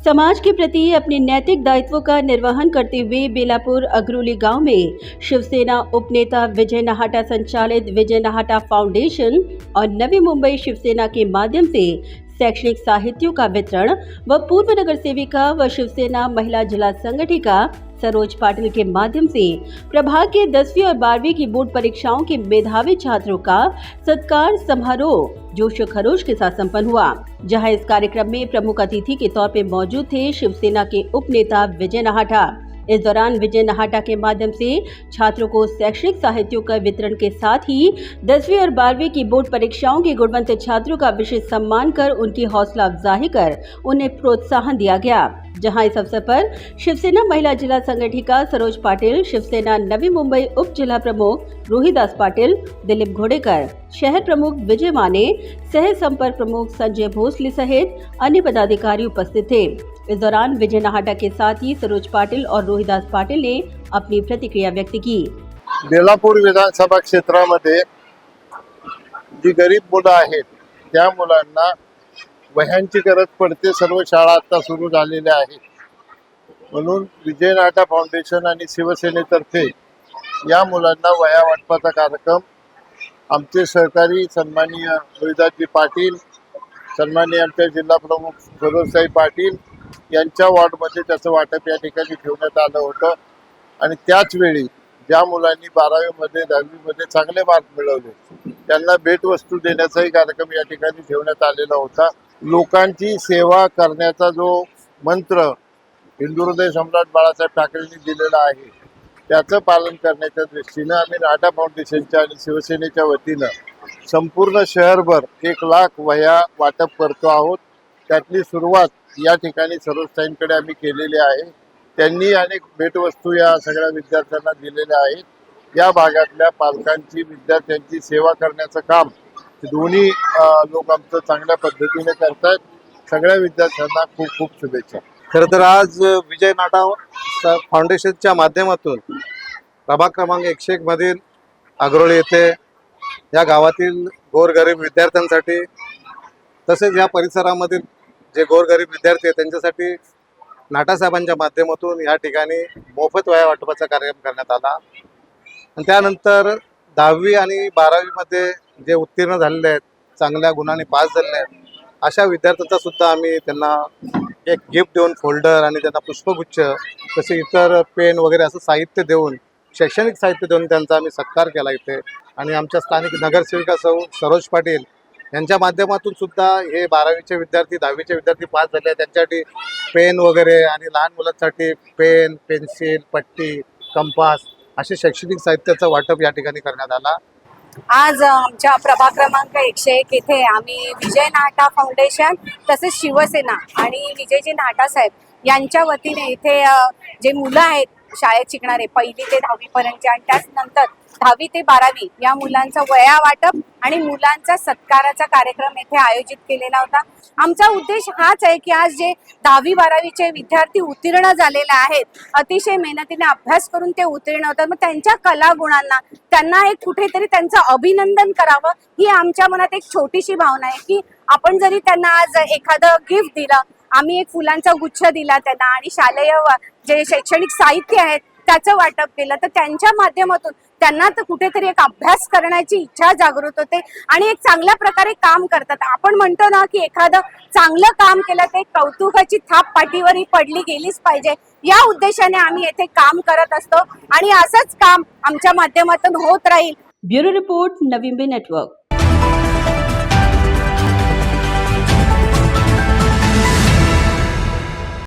समाज के प्रति अपने नैतिक दायित्वों का निर्वहन करते हुए बेलापुर अगरोली गांव में शिवसेना उपनेता विजय नाहटा संचालित विजय नाहटा फाउंडेशन और नवी मुंबई शिवसेना के माध्यम से शैक्षणिक साहित्यों का वितरण व पूर्व नगर सेविका व शिवसेना महिला जिला संगठिका सरोज पाटिल के माध्यम से प्रभाग के 10वीं और 12वीं की बोर्ड परीक्षाओं के मेधावी छात्रों का सत्कार समारोह जोश खरोश के साथ संपन्न हुआ, जहां इस कार्यक्रम में प्रमुख अतिथि के तौर पर मौजूद थे शिवसेना के उपनेता विजय नाहटा। इस दौरान विजय नाहटा के माध्यम से छात्रों को शैक्षणिक साहित्यों का वितरण के साथ ही 10वीं और 12वीं की बोर्ड परीक्षाओं के गुणवंत छात्रों का विशेष सम्मान कर उनकी हौसला अफजाई कर उन्हें प्रोत्साहन दिया गया। जहां इस अवसर पर शिवसेना महिला जिला संगठिका सरोज पाटिल, शिवसेना नवी मुंबई उप जिला प्रमुख रोहिदास पाटिल, दिलीप घोडेकर, शहर प्रमुख विजय माने, सह संपर्क प्रमुख संजय भोसले सहित अन्य पदाधिकारी उपस्थित थे। इस दौरान विजय नाहटा के साथ ही सरोज पाटिल और रोहिदास पाटिल ने अपनी प्रतिक्रिया व्यक्त की। बेलापूर विधानसभा क्षेत्रामध्ये जी गरीब मुलं आहेत त्या मुलांना वह्यांची गरज पडते। सर्व शाळा आता सुरू झालेल्या आहेत, म्हणून विजय नाहटा फाउंडेशन आणि शिवसेनेतर्फे या मुलांना वह्या वाटपाचा कार्यक्रम आमचे सहकारी सन्माननीय रोहिदासजी पाटील, सन्माननीय आमचे जिल्हा प्रमुख सरोजसाई पाटील यांच्या वॉर्डमध्ये त्याचं वाटप या ठिकाणी ठेवण्यात आलं होतं। आणि त्याच वेळी ज्या मुलांनी 12वी मध्ये 10वी मध्ये चांगले मार्क मिळवले त्यांना भेटवस्तू देण्याचाही कार्यक्रम या ठिकाणी ठेवण्यात आलेला होता। लोकांची सेवा करण्याचा जो मंत्र हिंदुहृदय सम्राट बाळासाहेब ठाकरेंनी दिलेला आहे त्याचं पालन करण्याच्या दृष्टीनं आम्ही नाहटा फाउंडेशनच्या आणि शिवसेनेच्या वतीनं संपूर्ण शहरभर 1 लाख वह्या वाटप करतो आहोत। त्यातली सुरुवात या ठिकाणी सरोजताईंकडे आम्ही केलेली आहे। त्यांनी अनेक भेटवस्तू या सगळ्या विद्यार्थ्यांना दिलेल्या आहेत। या भागातल्या पालकांची विद्यार्थ्यांची सेवा करण्याचं काम दोन्ही लोक आमचं चांगल्या पद्धतीने करतात। सगळ्या विद्यार्थ्यांना खूप खूप शुभेच्छा। खरं तर आज विजय नाहटा फाउंडेशनच्या माध्यमातून प्रभाग क्रमांक 101 मधील अगरोली येथे या गावातील गोरगरीब विद्यार्थ्यांसाठी तसेच या परिसरामधील जे गोरगरीब विद्यार्थी आहेत त्यांच्यासाठी नाहटा साहेबांच्या माध्यमातून या ठिकाणी मोफत वह्या वाटपाचा कार्यक्रम करण्यात आला। आणि त्यानंतर 10वी आणि 12वी मध्ये जे उत्तीर्ण झालेले आहेत, चांगल्या गुणांनी पास झालेले आहेत, अशा विद्यार्थ्यांचा सुद्धा आम्ही त्यांना एक गिफ्ट देऊन फोल्डर आणि त्यांना पुष्पगुच्छ तसे इतर पेन वगैरे असं साहित्य देऊन, शैक्षणिक साहित्य देऊन त्यांचा आम्ही सत्कार केला इथे। आणि आमच्या स्थानिक नगरसेविका सरोज पाटील यांच्या माध्यमातून सुद्धा हे 12वीचे विद्यार्थी 10वीचे विद्यार्थी पास झाले आहेत त्यांच्यासाठी पेन वगैरे आणि लहान मुलांसाठी पेन, पेन्सिल, पट्टी, कंपास असे शैक्षणिक साहित्याचं वाटप या ठिकाणी करण्यात आला। आज आमच्या प्रभाग क्रमांक 101 येथे आम्ही विजय नाहटा फाउंडेशन तसेच शिवसेना आणि विजयजी नाहटा साहेब यांच्या वतीने इथे जे मुलं आहेत शाळेत शिकणारे 1ली ते 10वी पर्यंत आणि त्यानंतर 10वी ते 12वी या मुलांचा वह्या वाटप आणि मुलांचा सत्काराचा कार्यक्रम येथे आयोजित केलेला होता। आमचा उद्देश हाच आहे की आज जे 10वी 12वीचे विद्यार्थी उत्तीर्ण झालेले आहेत, अतिशय मेहनतीने अभ्यास करून ते उत्तीर्ण होतात, मग त्यांच्या कलागुणांना त्यांना एक कुठेतरी त्यांचं अभिनंदन करावं ही आमच्या मनात एक छोटीशी भावना आहे की आपण जरी त्यांना आज एखादं गिफ्ट दिलं, आम्ही एक फुलांचा गुच्छ दिला त्यांना आणि शालेय जे शैक्षणिक साहित्य आहेत त्याचं वाटप केलं, तर त्यांच्या माध्यमातून त्यांना तर कुठेतरी एक अभ्यास करण्याची इच्छा जागृत होते आणि एक चांगल्या प्रकारे काम करतात। आपण म्हणतो ना की एखादं चांगलं काम केलं ते कौतुकाची थाप पाठीवरही पडली गेलीच पाहिजे, या उद्देशाने आम्ही येथे काम करत असतो आणि असंच काम आमच्या माध्यमातून होत राहील। Bureau report, Navi Mumbai network.